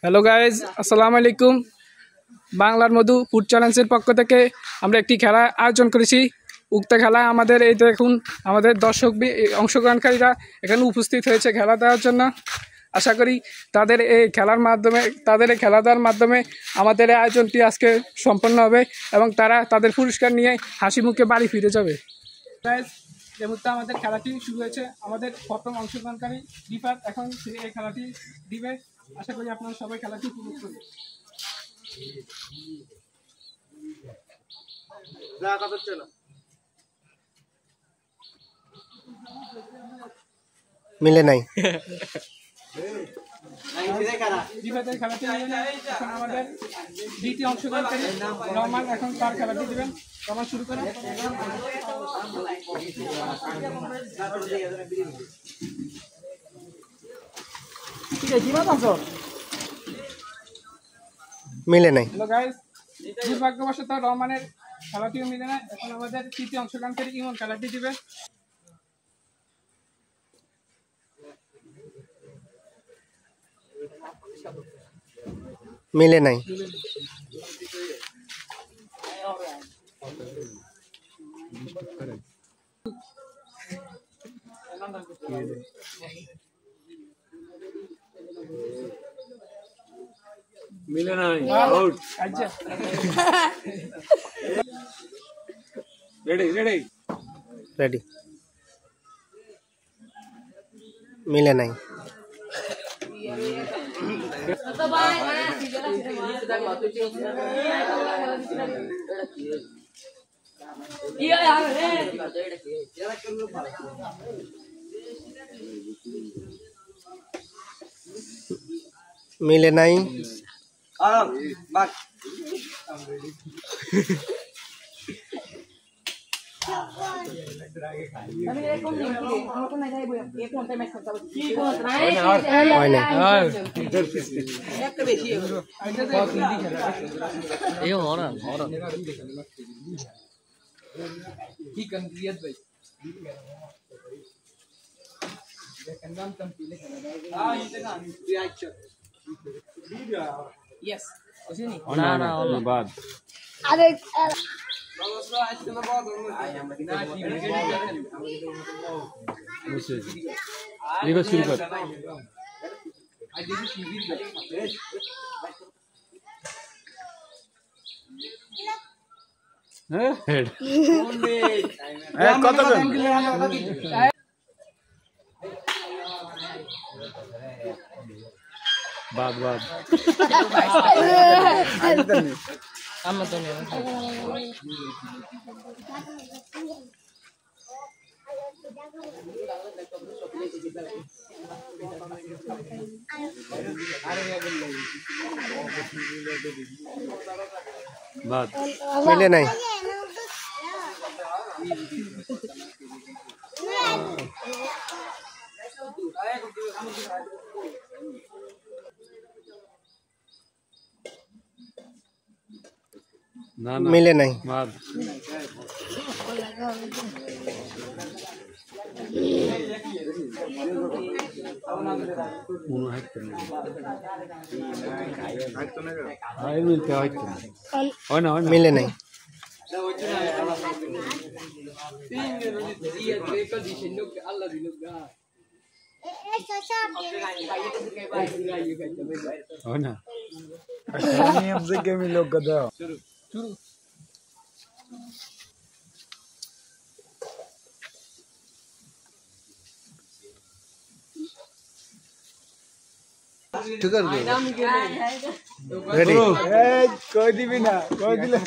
Hello guys, আসসালামু আলাইকুম। বাংলার মধু ফুড চ্যালেঞ্জের পক্ষ থেকে আমরা একটি খেলা আয়োজন করেছি। উক্ত খেলায় আমাদের এই দেখুন আমাদের দর্শক অংশগ্রহণকারীরা এখানে উপস্থিত হয়েছে খেলা দেওয়ার জন্য। আশা করি তাদের এই খেলা দেওয়ার মাধ্যমে আমাদের এই আয়োজনটি আজকে সম্পন্ন হবে এবং তারা তাদের পুরস্কার নিয়ে হাসি মুখে বাড়ি ফিরে যাবে। গাইজ, এই মুহূর্তে আমাদের খেলাটি শুরু হয়েছে। আমাদের প্রথম অংশগ্রহণকারী রিফাত এখন এই খেলাটি দিবে। আশা করি আপনারা সবাই খেলাটি উপভোগ করবেন। মিলে নাই খেলাটি এখন আমাদের দ্বিতীয় অংশগ্রহণকারী রহমান এখন তার খেলাটি দিবেন। রহমান শুরু করেন। মিলে নাই। হ্যালো গাইস, দুর্ভাগ্যবশত রহমানের খেলাটিও মিলে না। এখন আমাদের তৃতীয় অংশগ্রহণকারী ইমন খেলাটি দিবে। মিলে নাই। মিলে নাই। আউট। আচ্ছা, রেডি রেডি রেডি। মিলে নাই। মিলে নাই। ইয়েস না না বাদ আরে লিখো শুরু কর। হ্যাঁ কতজন? বাদ বাদ বাদ মিলে নাই। না না মিলে নাই। বাদ মিলে নাই। রেডি। কই দিবি না কই দিলে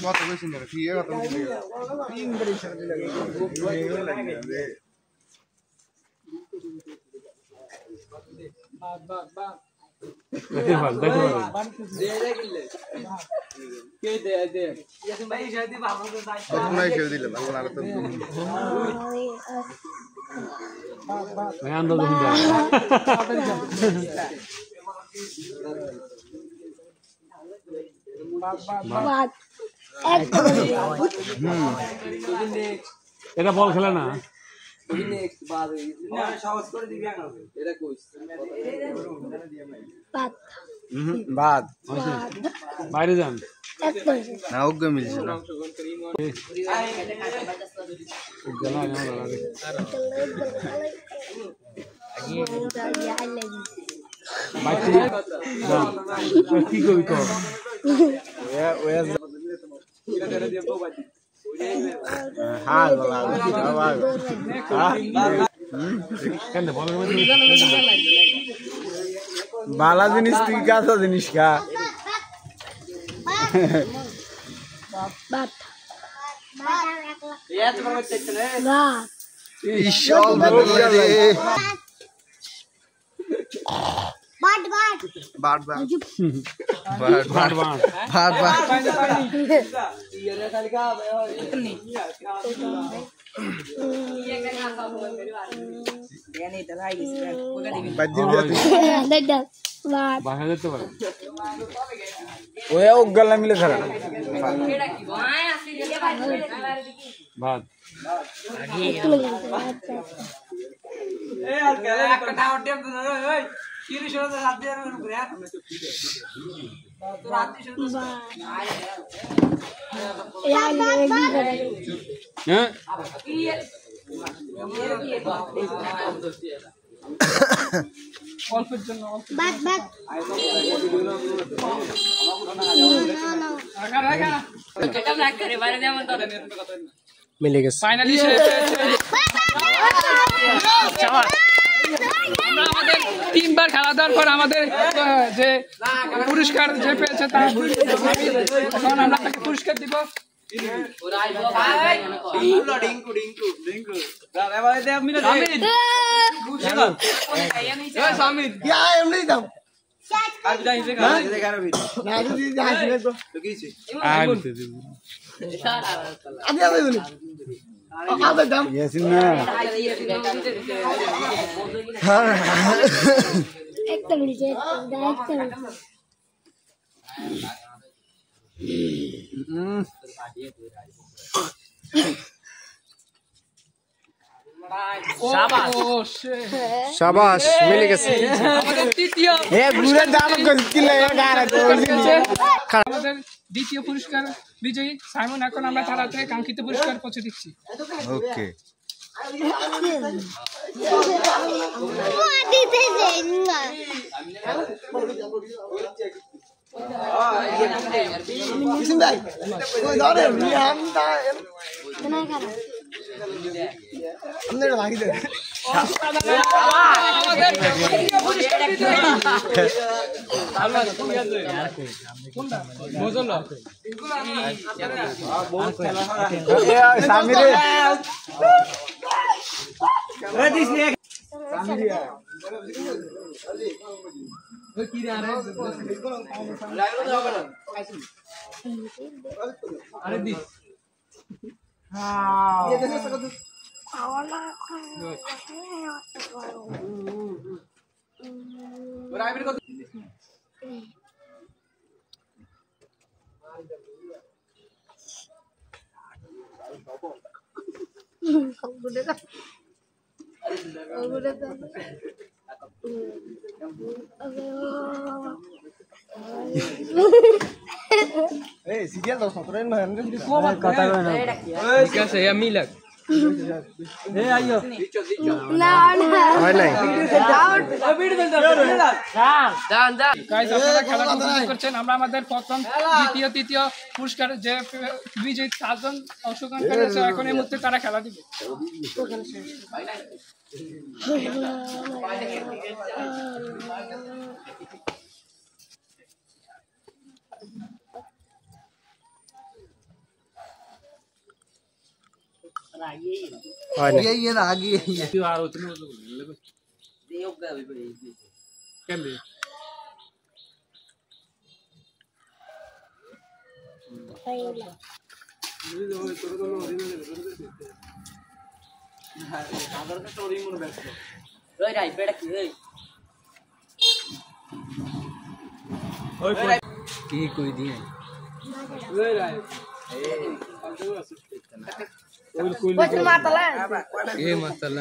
এটা বল খেলে না। বাদ বাইরে যান না ওকে মিলছে না কি কবি তো হাল বালা জিনিস তুই কাঁচা জিনিস খা বাসা যেতে পারে ও গলা মিলে খেলা ভাত হ্যাঁ অল্পের জন্য মিলে গেছে ফাইনালি আমরা আমাদের 3 বার খেলা দেওয়ার পর আমাদের যে পুরস্কার যে পেয়েছে তার এখন আমরা তাকে পুরস্কার দিব শাবাশ মিলে গেছে আমাদের তৃতীয় আমাদের দ্বিতীয় পুরস্কার বিজয়ী সাইমন এখন আমরা তার হাতে কাঙ্ক্ষিত পুরস্কার পৌঁছে দিচ্ছি ওকে আমরা আমাদের প্রথম দ্বিতীয় তৃতীয় পুরস্কার যে বিজয়ী 4 জন অংশগ্রহণ করেছে এখন এই মুহূর্তে তারা খেলা দিবে কি কই দিয়ে এ মাসালা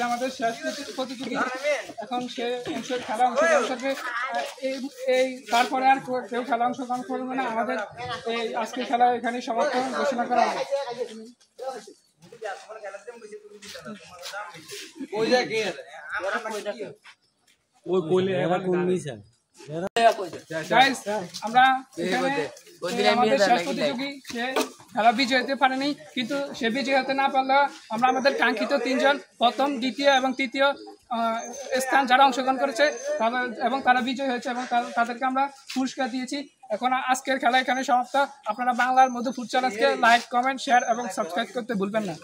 আমাদের শেষ প্রতিযোগী এখন সে খেলা অংশগ্রহণ করবে। এই তারপরে আর কেউ খেলা অংশগ্রহণ করবে না। আমাদের এই আজকের খেলা এখানে সমাপ্ত ঘোষণা করা হবে। Guys, আমরা আমাদের শেষ প্রতিযোগী সে খেলা বিজয় হতে পারেনি, কিন্তু সে বিজয় হতে না পারলেও আমরা আমাদের কাঙ্ক্ষিত 3 জন প্রথম, দ্বিতীয় এবং তৃতীয় স্থান যারা অংশগ্রহণ করেছে তারা বিজয় হয়েছে এবং তাদেরকে আমরা পুরস্কার দিয়েছি। এখন আজকের খেলা এখানে সমাপ্ত। আপনারা বাংলার মধু ফুড চ্যালেঞ্জকে লাইক, কমেন্ট, শেয়ার এবং সাবস্ক্রাইব করতে ভুলবেন না।